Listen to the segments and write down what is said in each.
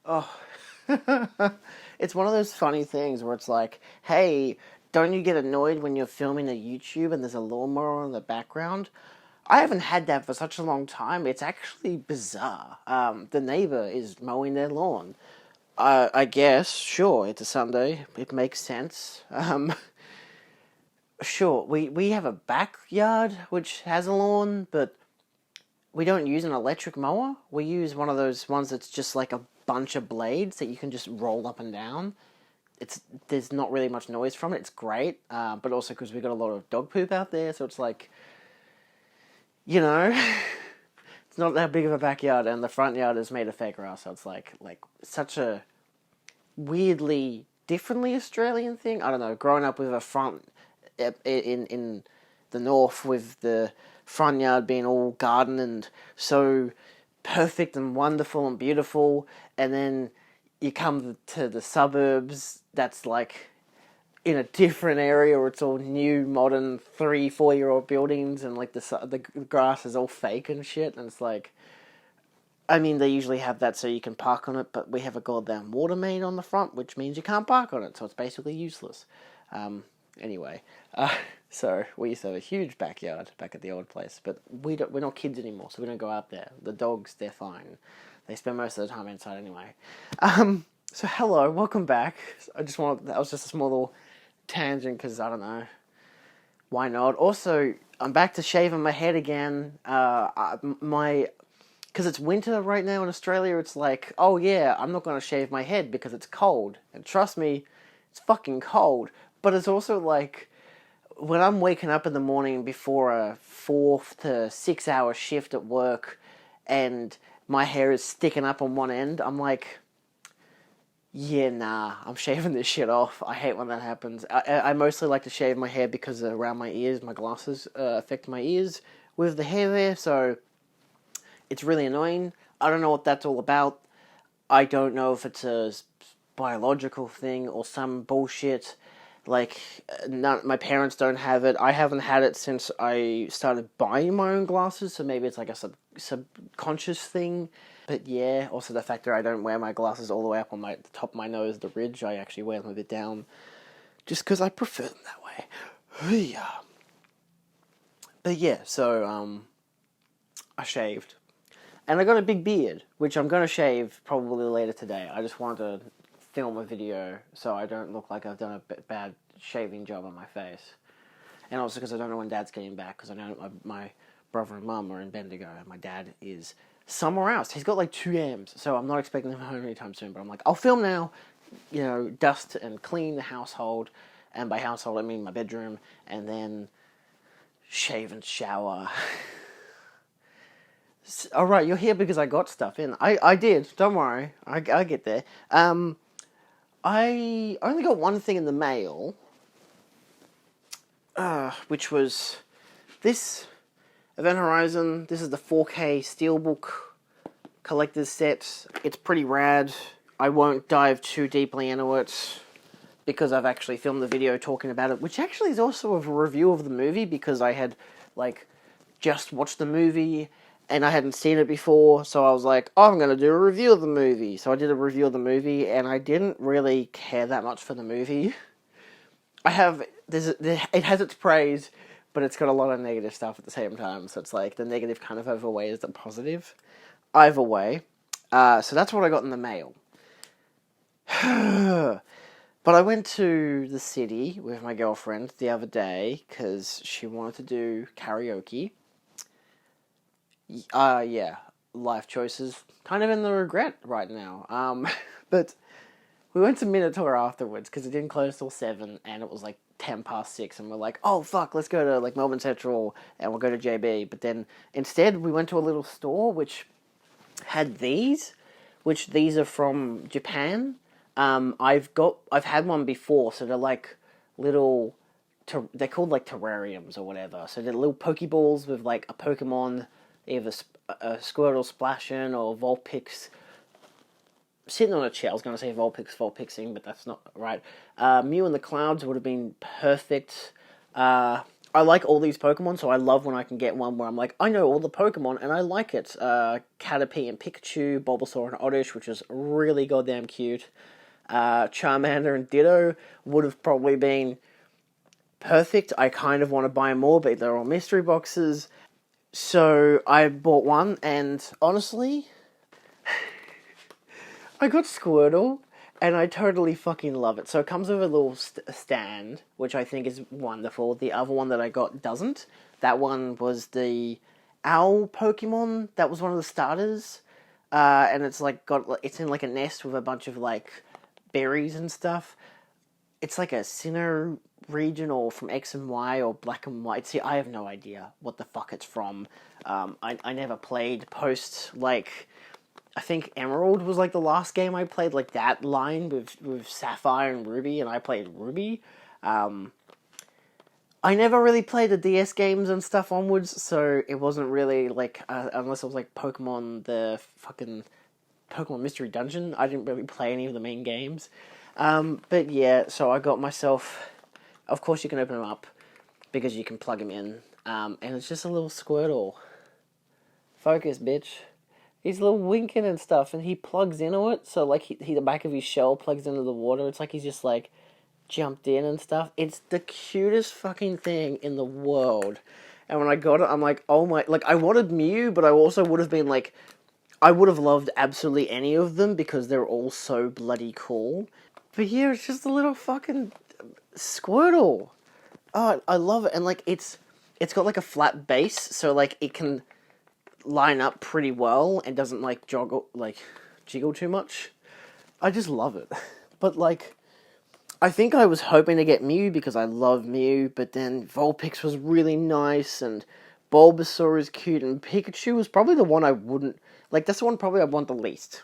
Oh, it's one of those funny things where it's like, hey, don't you get annoyed when you're filming a YouTube and there's a lawnmower in the background? I haven't had that for such a long time. It's actually bizarre. The neighbor is mowing their lawn. I guess, sure, it's a Sunday. It makes sense. Sure, we have a backyard which has a lawn, but we don't use an electric mower. We use one of those ones that's just like a bunch of blades that you can just roll up and down. There's not really much noise from it. It's great, but also because we got a lot of dog poop out there, so it's like, you know, it's not that big of a backyard, and the front yard is made of fake grass, so it's like such a weirdly differently Australian thing. I don't know. Growing up with a front in the north with the front yard being all garden and so perfect and wonderful and beautiful, and then you come to the suburbs that's like in a different area where it's all new, modern, 3-4 year old buildings, and like the grass is all fake and shit, and it's like, I mean, they usually have that so you can park on it, but we have a goddamn water main on the front, which means you can't park on it, so it's basically useless. Anyway, so we used to have a huge backyard back at the old place, but we're not kids anymore, so we don't go out there. The dogs, they're fine. They spend most of the time inside anyway. So hello, welcome back. That was just a small little tangent, because I don't know. Why not? Also, I'm back to shaving my head again. Because it's winter right now in Australia, it's like, oh yeah, I'm not going to shave my head because it's cold. And trust me, it's fucking cold. But it's also like, when I'm waking up in the morning before a 4 to 6 hour shift at work and my hair is sticking up on one end, I'm like, yeah, nah, I'm shaving this shit off. I hate when that happens. I mostly like to shave my hair because around my ears, my glasses affect my ears with the hair there, so it's really annoying. I don't know what that's all about. I don't know if it's a biological thing or some bullshit. Like, my parents don't have it. I haven't had it since I started buying my own glasses, so maybe it's like a subconscious thing. But yeah, also the fact that I don't wear my glasses all the way up on the top of my nose, the ridge. I actually wear them a bit down, just because I prefer them that way. But yeah, so I shaved. And I got a big beard, which I'm going to shave probably later today. I just wanted to film a video so I don't look like I've done a bad shaving job on my face. And also because I don't know when Dad's getting back, because I know my brother and Mum are in Bendigo, and my dad is somewhere else. He's got like 2 M's, so I'm not expecting him home anytime soon, but I'm like, I'll film now, dust and clean the household, and by household I mean my bedroom, and then shave and shower. Alright, you're here because I got stuff in. I did, don't worry. I get there. I only got one thing in the mail, which was this Event Horizon. This is the 4K Steelbook collector's set. It's pretty rad. I won't dive too deeply into it because I've actually filmed the video talking about it, which actually is also a review of the movie, because I had, just watched the movie and I hadn't seen it before, so I was like, oh, I'm going to do a review of the movie. So I did a review of the movie, and I didn't really care that much for the movie. It has its praise, but it's got a lot of negative stuff at the same time, so it's like the negative kind of overweighs the positive. Either way, so that's what I got in the mail. But I went to the city with my girlfriend the other day, because she wanted to do karaoke. Yeah, life choices. Kind of in the regret right now. But we went to Minotaur afterwards, because it didn't close till 7, and it was like 10 past 6, and we're like, oh fuck, let's go to Melbourne Central, and we'll go to JB. But then instead we went to a little store which had these are from Japan. I've had one before, so they're like little, they're called like terrariums or whatever. So they're little Pokeballs with like a Pokemon, either a Squirtle splashing or Vulpix sitting on a chair. I was going to say Vulpixing, but that's not right. Mew in the Clouds would have been perfect. I like all these Pokemon, so I love when I can get one where I'm like, I know all the Pokemon and I like it. Caterpie and Pikachu, Bulbasaur and Oddish, which is really goddamn cute. Charmander and Ditto would have probably been perfect. I kind of want to buy more, but they're all mystery boxes. So I bought one, and honestly, I got Squirtle, and I totally fucking love it. So it comes with a little stand, which I think is wonderful. The other one that I got doesn't. That one was the owl Pokemon. That was one of the starters. And it's like it's in like a nest with a bunch of like berries and stuff. It's like a Sinnoh regional from X and Y or Black and White. See, I have no idea what the fuck it's from. I never played post, like, I think Emerald was like the last game I played, like that line with Sapphire and Ruby, and I played Ruby. I never really played the DS games and stuff onwards, so it wasn't really like, unless it was like Pokemon, the fucking Pokemon Mystery Dungeon, I didn't really play any of the main games. But yeah, so I got myself, of course you can open them up, because you can plug them in, and it's just a little Squirtle. Focus, bitch. He's a little winking and stuff, and he plugs into it, so like the back of his shell plugs into the water. It's like he's just like jumped in and stuff. It's the cutest fucking thing in the world. And when I got it, I'm like, oh my, like I wanted Mew, but I also would have been like, I would have loved absolutely any of them because they're all so bloody cool. But yeah, it's just a little fucking Squirtle. Oh, I love it, and like it's got like a flat base, so like it can line up pretty well and doesn't like jiggle too much. I just love it. But like, I think I was hoping to get Mew because I love Mew, but then Vulpix was really nice and Bulbasaur is cute and Pikachu was probably the one I wouldn't like. That's the one probably I want the least.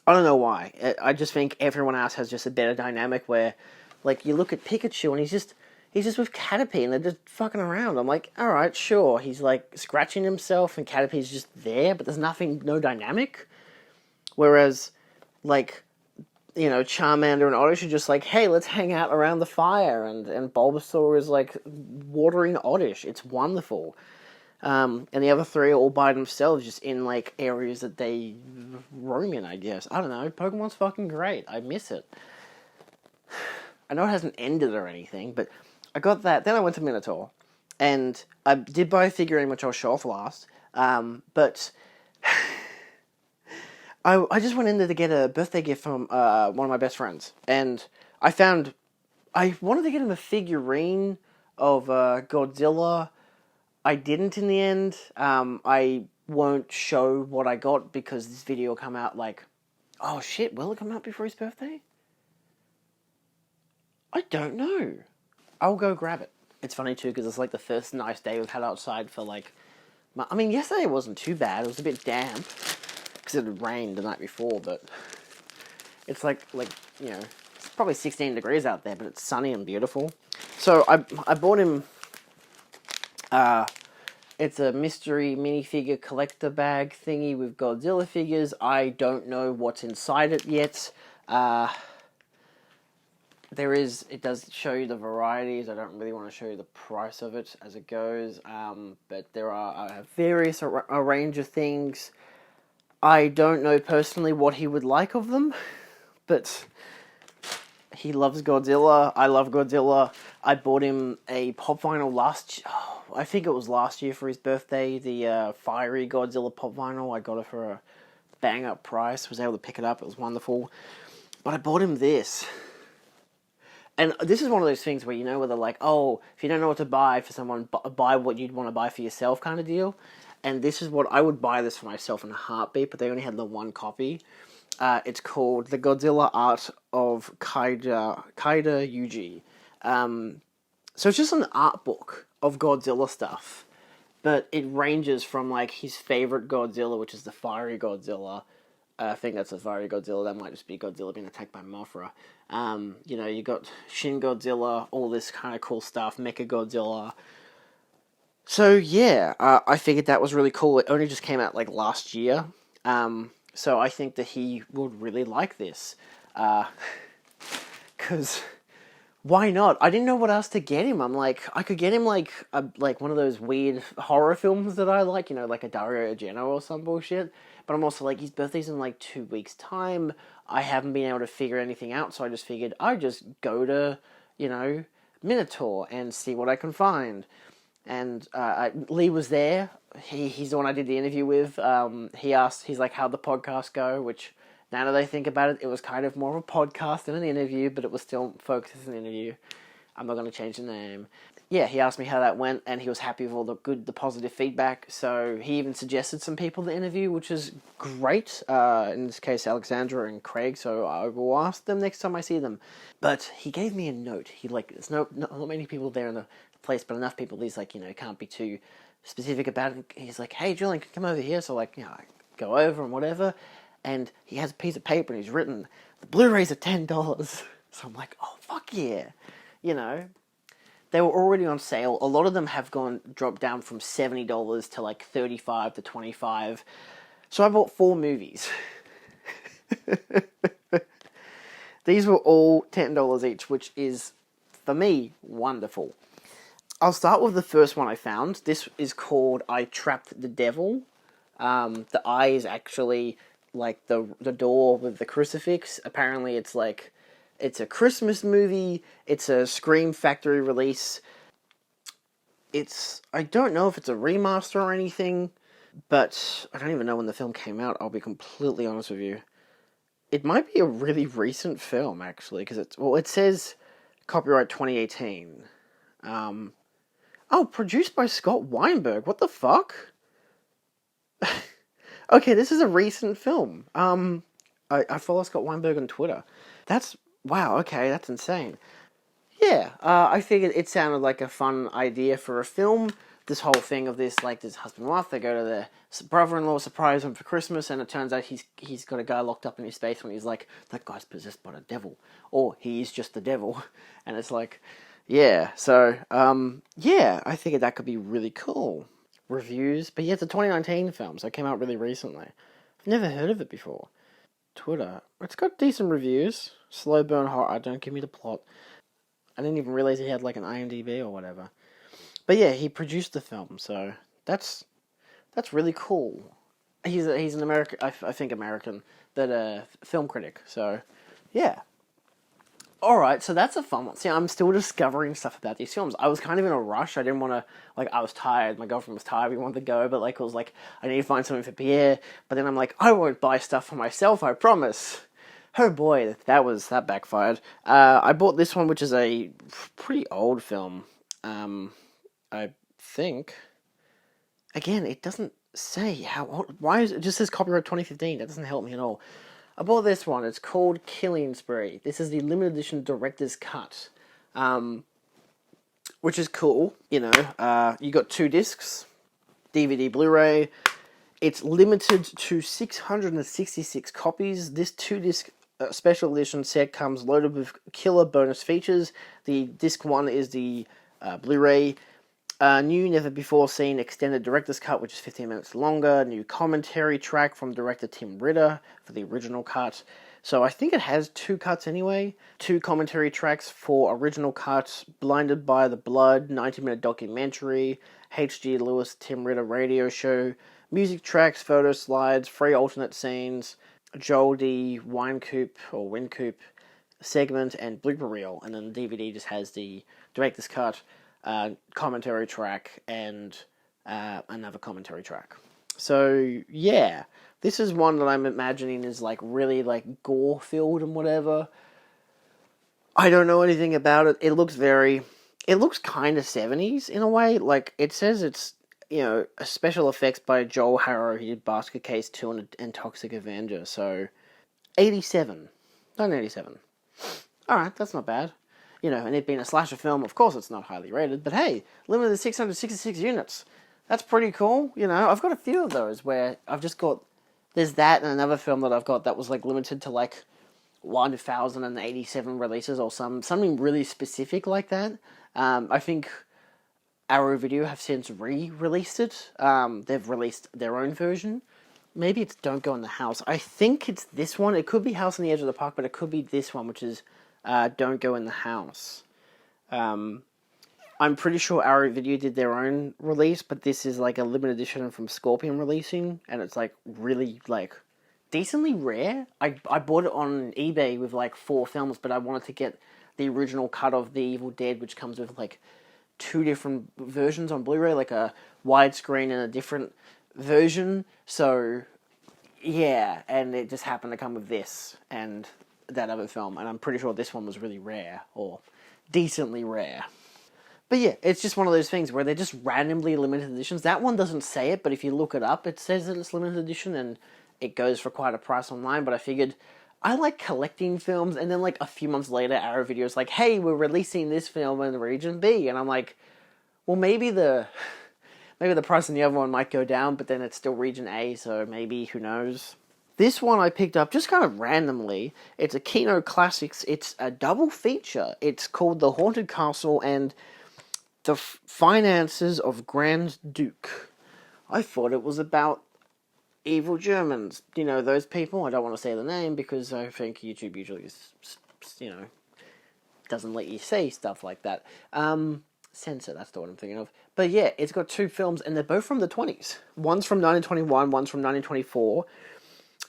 I don't know why. I just think everyone else has just a better dynamic where, like, you look at Pikachu and he's just with Caterpie and they're just fucking around. I'm like, alright, sure. He's like scratching himself and Caterpie's just there, but there's no dynamic. Whereas, like, you know, Charmander and Oddish are just like, hey, let's hang out around the fire, and Bulbasaur is like watering Oddish. It's wonderful. And the other three are all by themselves, just in like areas that they roam in, I guess. I don't know. Pokemon's fucking great. I miss it. I know it hasn't ended or anything, but I got that. Then I went to Minotaur, and I did buy a figurine, which I'll show off last. But I just went in there to get a birthday gift from one of my best friends, and I wanted to get him a figurine of Godzilla. I didn't in the end. I won't show what I got because this video will come out like, oh shit, will it come out before his birthday? I don't know. I'll go grab it. It's funny too because it's like the first nice day we've had outside for like, I mean, yesterday it wasn't too bad. It was a bit damp because it had rained the night before, but it's like you know, it's probably 16 degrees out there, but it's sunny and beautiful. So I bought him. It's a mystery minifigure collector bag thingy with Godzilla figures. I don't know what's inside it yet. It does show you the varieties. I don't really want to show you the price of it as it goes. But there are various a range of things. I don't know personally what he would like of them, but he loves Godzilla. I love Godzilla. I bought him a pop vinyl I think it was last year for his birthday. The fiery Godzilla pop vinyl. I got it for a bang up price. Was able to pick it up. It was wonderful. But I bought him this. And this is one of those things where, you know, where they're like, oh, if you don't know what to buy for someone, buy what you'd want to buy for yourself kind of deal. And this is what I would buy this for myself in a heartbeat, but they only had the one copy. It's called The Godzilla Art of Kaida Yuji. So it's just an art book of Godzilla stuff. But it ranges from, like, his favorite Godzilla, which is the fiery Godzilla. I think that's a fiery Godzilla. That might just be Godzilla being attacked by Mothra. You know, you got Shin Godzilla, all this kind of cool stuff, Mecha Godzilla. So, yeah, I figured that was really cool. It only just came out, like, last year. So I think that he would really like this. Because Why not? I didn't know what else to get him. I'm like, I could get him like one of those weird horror films that I like, like a Dario Argento or some bullshit. But I'm also like, his birthday's in like 2 weeks' time. I haven't been able to figure anything out, so I just figured I'd just go to, Minotaur and see what I can find. And Lee was there. He's the one I did the interview with. He's like, how'd the podcast go? Which, now that I think about it, it was kind of more of a podcast than an interview, but it was still focused as an interview. I'm not going to change the name. Yeah, he asked me how that went, and he was happy with all the positive feedback. So he even suggested some people to interview, which is great. In this case, Alexandra and Craig. So I will ask them next time I see them. But he gave me a note. There's not many people there in the place, but enough people. He's like, can't be too specific about it. He's like, hey, Julian, come over here. So like, I go over and whatever. And he has a piece of paper and he's written, the Blu-rays are $10. So I'm like, oh, fuck yeah. They were already on sale. A lot of them have dropped down from $70 to like $35 to $25. So I bought 4 movies. These were all $10 each, which is, for me, wonderful. I'll start with the first one I found. This is called I Trapped the Devil. The eye is actually like the door with the crucifix. Apparently it's a Christmas movie. It's a Scream Factory release. I don't know if it's a remaster or anything, but I don't even know when the film came out, I'll be completely honest with you. It might be a really recent film, actually, because it says copyright 2018. Produced by Scott Weinberg. What the fuck? Okay, this is a recent film. I follow Scott Weinberg on Twitter. Wow, okay, that's insane. Yeah, I figured it sounded like a fun idea for a film. This whole thing of this husband and wife, they go to their brother-in-law, surprise him for Christmas, and it turns out he's got a guy locked up in his basement. He's like, that guy's possessed by the devil. Or he is just the devil. And it's like, yeah, so, I figured that could be really cool. Reviews, but yeah, it's a 2019 film, so it came out really recently. I've never heard of it before. Twitter, it's got decent reviews. Slow burn horror, don't give me the plot. I didn't even realize he had like an IMDb or whatever. But yeah, he produced the film, so that's really cool. He's an American, I think American, but film critic. So yeah. All right, so that's a fun one. See, I'm still discovering stuff about these films. I was kind of in a rush. I didn't want to, I was tired. My girlfriend was tired. We wanted to go, but it was like, I need to find something for Pierre. But then I'm like, I won't buy stuff for myself, I promise. Oh boy, that backfired. I bought this one, which is a pretty old film. I think. Again, it doesn't say how old. Why is it just says copyright 2015? That doesn't help me at all. I bought this one. It's called Killing Spree. This is the limited edition director's cut, which is cool. You got 2 discs, DVD, Blu-ray. It's limited to 666 copies. This 2-disc special edition set comes loaded with killer bonus features. The disc 1 is the Blu-ray. New, never-before-seen extended director's cut, which is 15 minutes longer. New commentary track from director Tim Ritter for the original cut. So I think it has 2 cuts anyway. 2 commentary tracks for original cut, Blinded by the Blood, 90-minute documentary, H.G. Lewis Tim Ritter radio show, music tracks, photo slides, 3 alternate scenes, Joel D. Winecoop segment, and blooper reel. And then the DVD just has the director's cut, commentary track, and another commentary track. So yeah, this is one that I'm imagining is really gore filled and whatever. I don't know anything about it. It looks kind of 70s in a way. It says it's special effects by Joel Harrow. He did Basket Case 2 and Toxic Avenger. So 1987. Alright, that's not bad. And it being a slasher film, of course it's not highly rated, but hey, limited to 666 units. That's pretty cool, I've got a few of those where I've just got, there's that and another film that I've got that was limited to 1,087 releases or something really specific like that. I think Arrow Video have since re-released it. They've released their own version. Maybe it's Don't Go in the House. I think it's this one. It could be House on the Edge of the Park, but it could be this one, which is Don't Go in the House. I'm pretty sure Arrow Video did their own release, but this is like a limited edition from Scorpion releasing, and it's like really like decently rare. I bought it on eBay with like 4 films, but I wanted to get the original cut of The Evil Dead, which comes with like 2 different versions on Blu-ray, like a widescreen and a different version. So yeah, and it just happened to come with this and that other film, and I'm pretty sure this one was really rare, or decently rare. But yeah, it's just one of those things where they're just randomly limited editions. That one doesn't say it, but if you look it up, it says that it's limited edition, and it goes for quite a price online. But I figured, I like collecting films, and then like a few months later, Arrow Video's like, hey, we're releasing this film in Region B, and I'm like, well, maybe the price on the other one might go down, but then it's still Region A, so maybe, who knows. This one I picked up just kind of randomly. It's a Kino Classics. It's a double feature. It's called The Haunted Castle and The Finances of Grand Duke. I thought it was about evil Germans. You know, those people. I don't want to say the name because I think YouTube usually, doesn't let you say stuff like that. Censor, that's the one I'm thinking of. But yeah, it's got 2 films, and they're both from the 20s. One's from 1921, one's from 1924.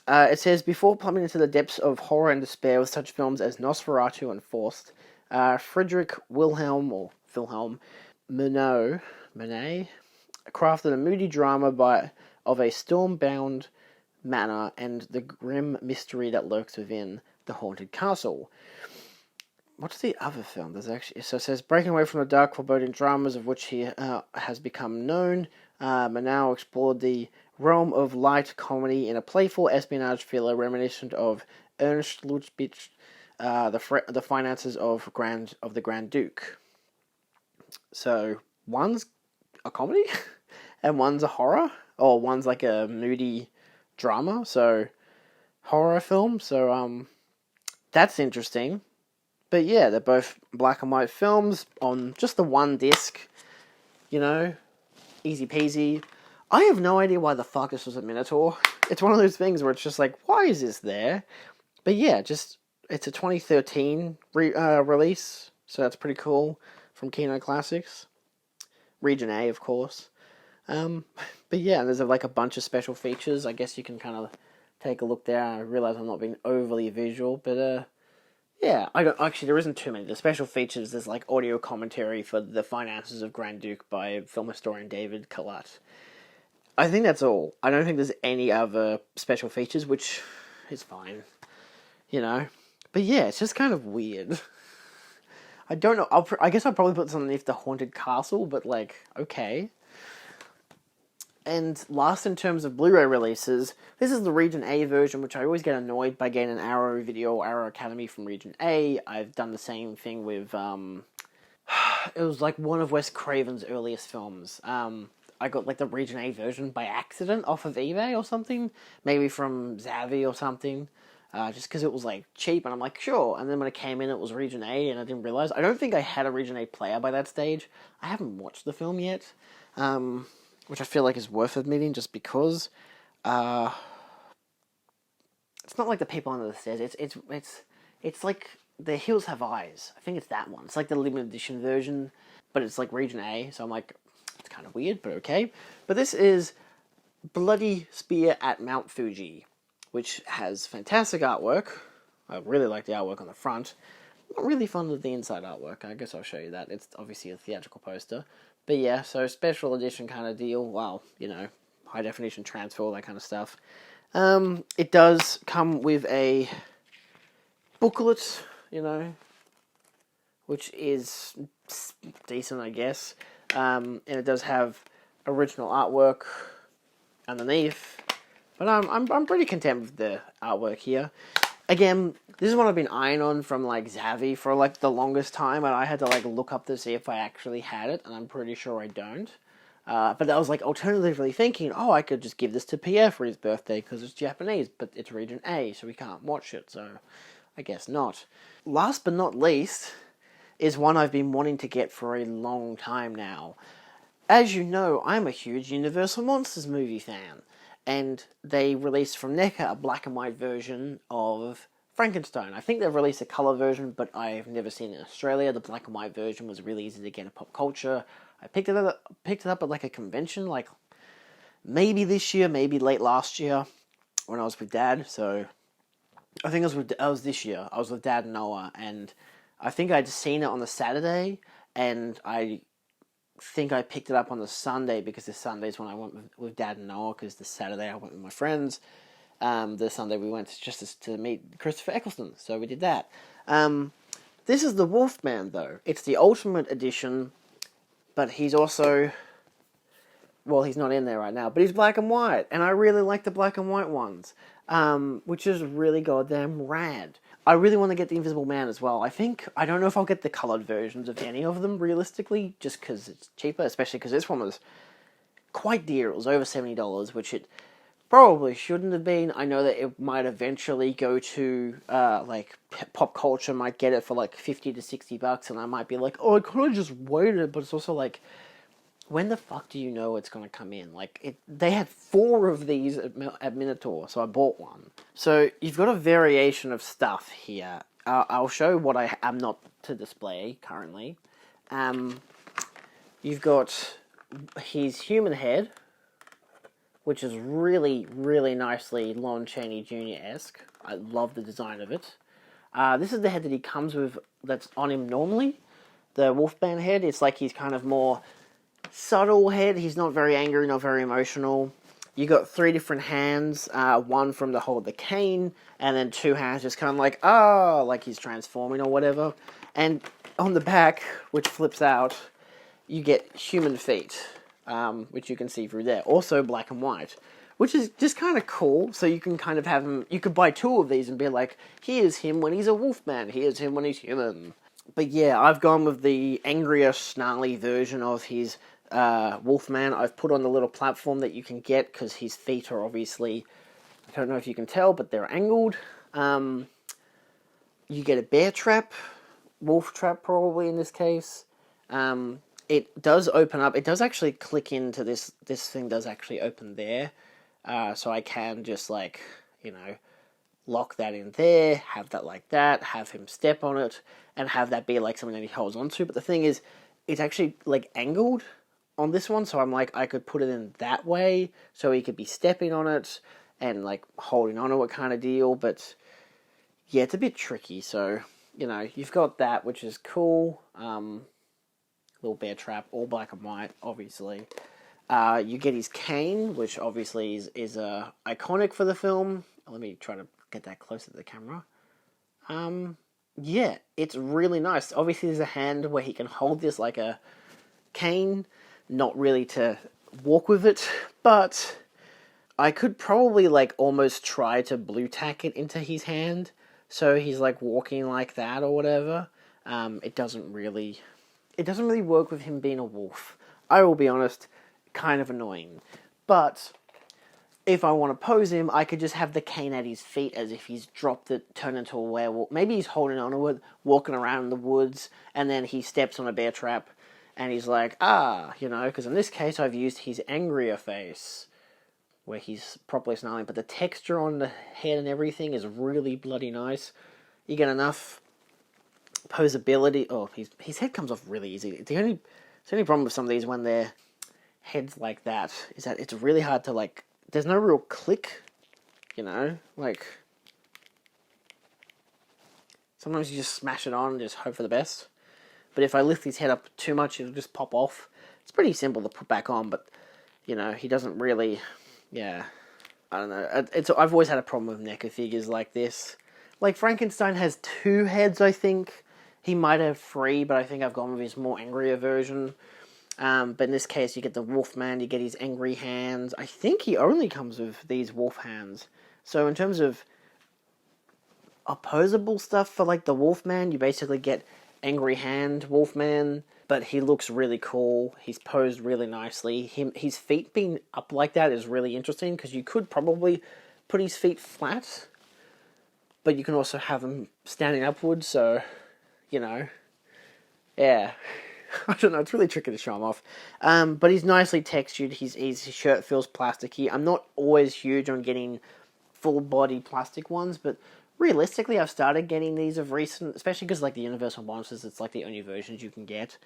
It says, before plummeting into the depths of horror and despair with such films as Nosferatu and Faust, Friedrich Wilhelm Monet crafted a moody drama of a storm-bound manor and the grim mystery that lurks within the haunted castle. What's the other film? So it says, breaking away from the dark, foreboding dramas of which he has become known, Murnau explored the realm of light comedy in a playful espionage thriller reminiscent of Ernst Lubitsch, The Finances of the Grand Duke. So, one's a comedy, and one's a horror, or one's like a moody drama, so horror film, so that's interesting. But yeah, they're both black and white films on just the one disc, easy peasy. I have no idea why the fuck this was a Minotaur. It's one of those things where it's just like, why is this there? But yeah, it's a 2013 release, so that's pretty cool, from Kino Classics. Region A, of course. But yeah, there's like a bunch of special features. I guess you can kind of take a look there. I realize I'm not being overly visual, but yeah, there isn't too many. The special features, there's like audio commentary for The Finances of Grand Duke by film historian David Kalat. I think that's all. I don't think there's any other special features, which is fine, But yeah, it's just kind of weird. I don't know. I guess I'll probably put this underneath The Haunted Castle, but like, okay. And last in terms of Blu-ray releases, this is the Region A version, which I always get annoyed by getting an Arrow Video or Arrow Academy from Region A. I've done the same thing with, it was like one of Wes Craven's earliest films. I got like the Region A version by accident off of eBay or something, maybe from Zavvi or something, just because it was like cheap, and I'm like, sure. And then when it came in, it was Region A, and I didn't realize. I don't think I had a Region A player by that stage. I haven't watched the film yet, which I feel like is worth admitting, just because it's not like The People Under the Stairs. It's like The Hills Have Eyes. I think it's that one. It's like the limited edition version, but it's like Region A. So I'm like, it's kind of weird, but okay. But this is Bloody Spear at Mount Fuji, which has fantastic artwork. I really like the artwork on the front. Not really fond of the inside artwork. I guess I'll show you that. It's obviously a theatrical poster. But yeah, so special edition kind of deal. Well, high definition transfer, all that kind of stuff. It does come with a booklet, which is decent, I guess. And it does have original artwork underneath. But I'm pretty content with the artwork here. Again, this is what I've been eyeing on from like Zavvi for like the longest time, and I had to like look up to see if I actually had it, and I'm pretty sure I don't. But I was like alternatively thinking, I could just give this to Pierre for his birthday because it's Japanese, but it's Region A, so we can't watch it, so I guess not. Last but not least is one I've been wanting to get for a long time now. As you know, I'm a huge Universal Monsters movie fan, and they released from NECA a black and white version of Frankenstein. I think they've released a colour version, but I've never seen it in Australia. The black and white version was really easy to get at Pop Culture. I picked it up at like a convention, like maybe this year, maybe late last year, when I was with Dad. So I think I was this year. I was with Dad and Noah, and I think I'd seen it on the Saturday, and I think I picked it up on the Sunday, because the Sunday's when I went with Dad and Noah, because the Saturday I went with my friends. The Sunday we went just to meet Christopher Eccleston, so we did that. This is the Wolfman, though. It's the Ultimate Edition, but he's also... Well, he's not in there right now, but he's black and white, and I really like the black and white ones, which is really goddamn rad. I really want to get the Invisible Man as well. I don't know if I'll get the coloured versions of any of them, realistically, just because it's cheaper, especially because this one was quite dear. It was over $70, which it probably shouldn't have been. I know that it might eventually go to, like, Pop Culture might get it for, like, $50 to $60, and I might be like, oh, I could have just waited, but it's also like... When the fuck do you know it's going to come in? Like, they had 4 of these at Minotaur, so I bought one. So, you've got a variation of stuff here. I'll show what I am not to display currently. You've got his human head, which is really, really nicely Lon Chaney Jr.-esque. I love the design of it. This is the head that he comes with that's on him normally. The Wolfman head, it's like he's kind of more... subtle head. He's not very angry, not very emotional. You got 3 different hands, one from to hold the cane, and then 2 hands just kind of like, like he's transforming or whatever. And on the back, which flips out, you get human feet, which you can see through there. Also black and white, which is just kind of cool. So you can kind of have him, you could buy 2 of these and be like, here's him when he's a wolfman, here's him when he's human. But yeah, I've gone with the angrier, snarly version of his Wolfman. I've put on the little platform that you can get, because his feet are obviously, I don't know if you can tell, but they're angled. You get a bear trap, wolf trap probably in this case. It does open up, it does actually click into this thing does actually open there. So I can just like, lock that in there, have that like that, have him step on it, and have that be like something that he holds onto. But the thing is, it's actually like angled on this one, so I'm like, I could put it in that way, so he could be stepping on it, and like holding onto it kind of deal, but yeah, it's a bit tricky, so, you've got that, which is cool, little bear trap, all black and white, obviously. You get his cane, which obviously is iconic for the film. Let me try to get that closer to the camera. Yeah, it's really nice. Obviously there's a hand where he can hold this like a cane, not really to walk with it, but I could probably like almost try to blue tack it into his hand, so he's like walking like that or whatever. It doesn't really work with him being a wolf. I will be honest, kind of annoying. But if I want to pose him, I could just have the cane at his feet as if he's dropped it, turned into a werewolf. Maybe he's holding onto it, walking around in the woods, and then he steps on a bear trap, and he's like, because in this case I've used his angrier face, where he's properly snarling, but the texture on the head and everything is really bloody nice. You get enough posability. Oh, his head comes off really easy. The only problem with some of these when they're heads like that is that it's really hard to like, there's no real click, like, sometimes you just smash it on and just hope for the best. But if I lift his head up too much, it'll just pop off. It's pretty simple to put back on, but, he doesn't really, I don't know. I've always had a problem with NECA figures like this. Like, Frankenstein has 2 heads, I think. He might have 3, but I think I've gone with his more angrier version. But in this case, you get the Wolfman, you get his angry hands. I think he only comes with these wolf hands. So in terms of opposable stuff for, like, the Wolfman, you basically get angry hand Wolfman, but he looks really cool. He's posed really nicely. His feet being up like that is really interesting, because you could probably put his feet flat, but you can also have him standing upwards, so, yeah. I don't know, it's really tricky to show him off. But he's nicely textured, his shirt feels plasticky. I'm not always huge on getting full body plastic ones, but realistically, I've started getting these of recent, especially because like the Universal Monsters, it's like the only versions you can get.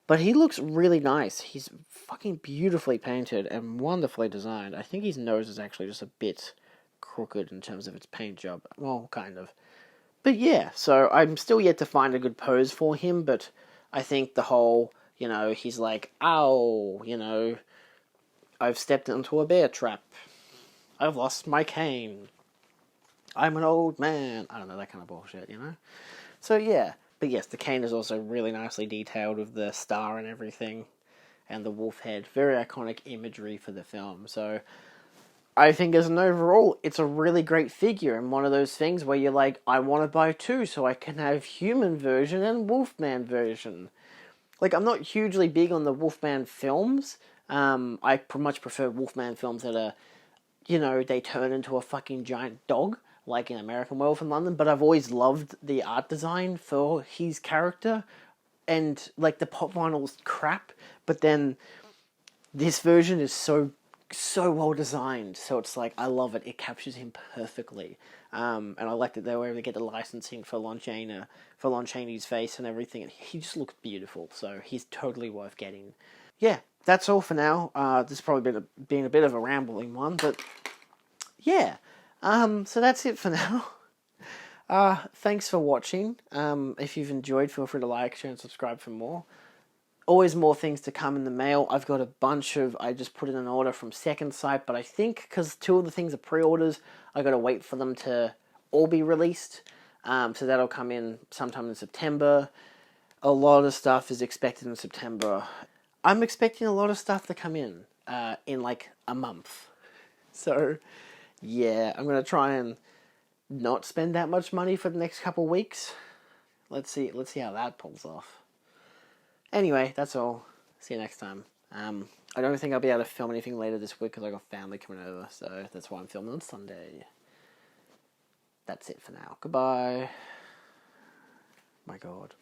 But he looks really nice. He's fucking beautifully painted and wonderfully designed. I think his nose is actually just a bit crooked in terms of its paint job. Well, kind of. But yeah, so I'm still yet to find a good pose for him, but I think the whole, he's like, ow, I've stepped into a bear trap. I've lost my cane. I'm an old man. I don't know, that kind of bullshit, So yeah, but yes, the cane is also really nicely detailed with the star and everything, and the wolf head. Very iconic imagery for the film. So I think as an overall, it's a really great figure, and one of those things where you're like, I want to buy two so I can have human version and Wolfman version. Like, I'm not hugely big on the Wolfman films. I much prefer Wolfman films that are, they turn into a fucking giant dog, like in American Werewolf in London, but I've always loved the art design for his character, and, like, the pop vinyl's crap, but then this version is so well designed, so it's like, I love it. It captures him perfectly, and I like that they were able to get the licensing for Lon Chaney's face and everything, and he just looks beautiful, so he's totally worth getting. Yeah, that's all for now. This has probably been a bit of a rambling one, but yeah, so that's it for now. Thanks for watching. If you've enjoyed, feel free to like, share, and subscribe for more. Always more things to come in the mail. I've got a bunch of, I just put in an order from Second Sight, but I think because two of the things are pre-orders, I got to wait for them to all be released. So that'll come in sometime in September. A lot of stuff is expected in September. I'm expecting a lot of stuff to come in like a month. So yeah, I'm going to try and not spend that much money for the next couple of weeks. Let's see how that pulls off. Anyway, that's all. See you next time. I don't think I'll be able to film anything later this week because I got family coming over, so that's why I'm filming on Sunday. That's it for now. Goodbye. My God.